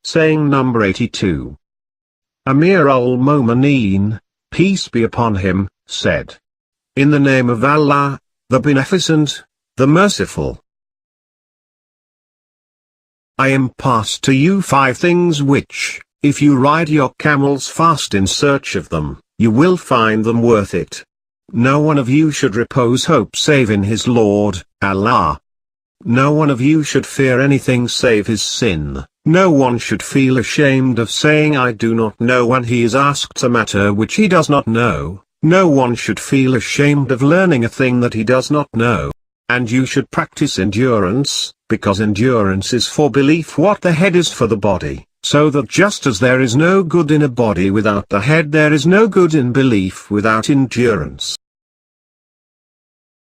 saying number 82. Amir al-Momineen, peace be upon him, said, in the name of Allah, the Beneficent, the Merciful. I impart to you 5 things which, if you ride your camels fast in search of them, you will find them worth it. No one of you should repose hope save in his Lord, Allah. No one of you should fear anything save his sin. No one should feel ashamed of saying I do not know when he is asked a matter which he does not know. No one should feel ashamed of learning a thing that he does not know. And you should practice endurance, because endurance is for belief what the head is for the body, so that just as there is no good in a body without the head, there is no good in belief without endurance.